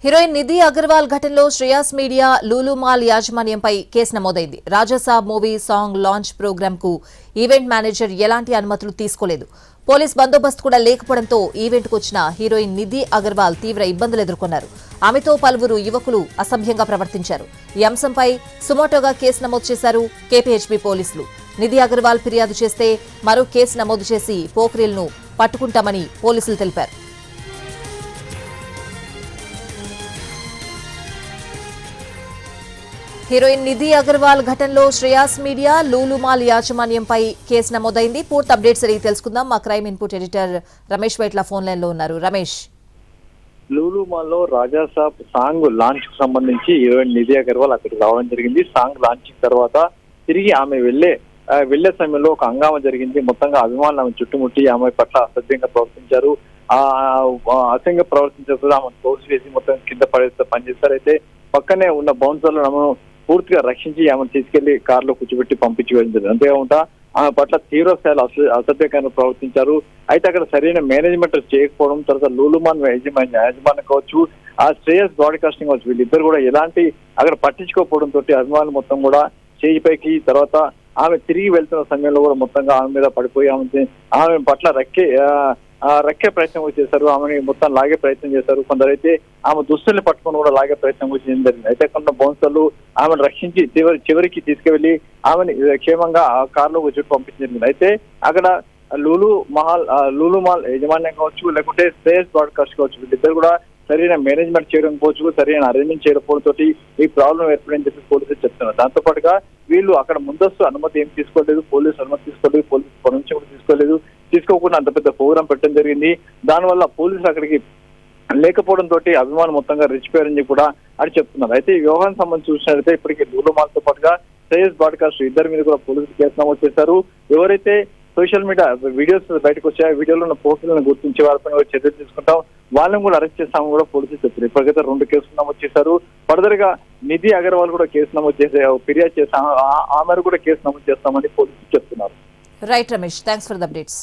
Heroine Nidhi Agarwal ఘటనలో Shreyas media Lulu mall యాజమాన్యంపై కేసు నమోదైంది. Rajasaab movie song launch program కు ఈవెంట్ మేనేజర్ ఎలాంటి అనుమతులు తీసుకోలేదు. పోలీస్ బందోబస్తు కూడా లేకపోవడంతో ఈవెంట్ కు వచ్చిన హీరోయిన్ నిధి అగర్వాల్ తీవ్ర ఇబ్బందులు ఎదుర్కొన్నారు. ఆమెతో పలువురు యువకులు అసభ్యంగా ప్రవర్తించారు. ఈ అంశంపై సుమోటోగా కేసు నమోదు చేశారు కేపీహెచ్బీ పోలీసులు. నిధి అగర్వాల్ ఫిర్యాదు చేస్తే మరో కేసు నమోదు చేసి పోఖ్రీల్ను పట్టుకుంటామని పోలీసులు తెలిపారు. హీరోయిన్ నిధి అగర్వాల్ ఘటనలో శ్రేయాస్ మీడియా లూలు మాల్ యాజమాన్యంపై కేసు నమోదైంది. పూర్తి అప్డేట్స్ అడిగి తెలుసుకుందాం. మా crime input editor Ramesh Vaitla phone line లో ఉన్నారు. రమేష్, లూలు మాల్ లో రాజాసాబ్ సాంగ్ లాంచ్ కు సంబంధించి హీరోయిన్ నిధి అగర్వాల్ అక్కడికి రావడం జరిగింది. సాంగ్ లాంచింగ్ తర్వాత తిరిగి ఆమె వెళ్లే సమయంలో ఒక హంగామా జరిగింది. మొత్తంగా అభిమానులు ఆమె చుట్టుముట్టి ఆమె పట్ల అసభ్యంగా ప్రవర్తించారు. అసహ్యంగా ప్రవర్తించారు. ఆమె తోసి వేసి మొత్తం కింద పడేస్తే పనిచేస్తారు. అయితే పక్కనే ఉన్న బౌన్సర్లు ఆమెను పూర్తిగా రక్షించి ఆమెను తీసుకెళ్లి కారులో కూర్చోబెట్టి పంపించి వెళ్ళింది. అంతేకాకుండా ఆమె పట్ల తీవ్ర స్థాయిలో అసభ్యంగా ప్రవర్తించారు. అయితే అక్కడ సరైన మేనేజ్మెంట్ చేయకపోవడం, తర్వాత లూలుమాన్ యాజమాన్యం కావచ్చు, ఆ శ్రేయస్ బ్రాడ్కాస్టింగ్ కావచ్చు, వీళ్ళిద్దరు కూడా ఎలాంటి అక్కడ పట్టించుకోకపోవడం తోటి అభిమానులు మొత్తం కూడా చేయిపైకి, తర్వాత ఆమె తిరిగి వెళ్తున్న సమయంలో కూడా మొత్తంగా ఆమె మీద పడిపోయి ఆమె పట్ల రక్కే ప్రయత్నం కూడా చేశారు. ఆమెని మొత్తం లాగే ప్రయత్నం చేశారు. కొందరైతే ఆమె దుస్తుల్ని పట్టుకొని కూడా లాగే ప్రయత్నం కూడా చేయడం జరిగింది. అయితే కొన్ని బౌన్సర్లు ఆమెను రక్షించి చివరికి తీసుకువెళ్లి ఆమెని క్షేమంగా ఆ కారులో వచ్చి పంపించింది. అయితే అక్కడ లూలు మాల్ యజమాన్యం కావచ్చు, లేకుంటే శ్రేయస్ బ్రాడ్కాస్ట్ కావచ్చు, వీళ్ళిద్దరు కూడా సరైన మేనేజ్మెంట్ చేయడం పోవచ్చు, సరైన అరేంజ్మెంట్ చేయడం తోటి ఈ ప్రాబ్లం ఏర్పడని చెప్పి పోలీసులు చెప్తున్నారు. దాంతో పాటుగా వీళ్ళు అక్కడ ముందస్తు అనుమతి ఏం తీసుకోలేదు, పోలీసు అనుమతి తీసుకోలేదు, పోలీసు పర్మిషన్ కూడా తీసుకోకుండా అంత పెద్ద ప్రోగ్రాం పెట్టడం జరిగింది. దానివల్ల పోలీసులు అక్కడికి లేకపోవడం తోటి అభిమానం మొత్తంగా రెచ్చిపోయారని కూడా అని చెప్తున్నారు. అయితే ఈ వ్యవహారం సంబంధించి చూసినట్లయితే ఇప్పటికీ లూలు మాల్తో పాటుగా శ్రేయస్ బ్రాడ్కాస్ట్ ఇద్దరి మీద కూడా పోలీసులు కేసు నమోదు చేశారు. ఎవరైతే సోషల్ మీడియా వీడియోస్ బయటకు వచ్చాయో వీడియోలో ఉన్న పోస్టులను గుర్తించే వారిపైన చర్యలు తీసుకుంటాం, వాళ్ళని కూడా అరెస్ట్ చేస్తామని కూడా పోలీసులు చెప్పారు. ఇప్పటికైతే 2 కేసులు నమోదు చేశారు. ఫర్దర్ గా నిధి అగర్వాల్ కూడా కేసు నమోదు చేసే ఫిర్యాదు చేస్తాం, ఆమె కూడా కేసు నమోదు చేస్తామని పోలీసులు చెప్తున్నారు. Right Ramesh, thanks for the updates.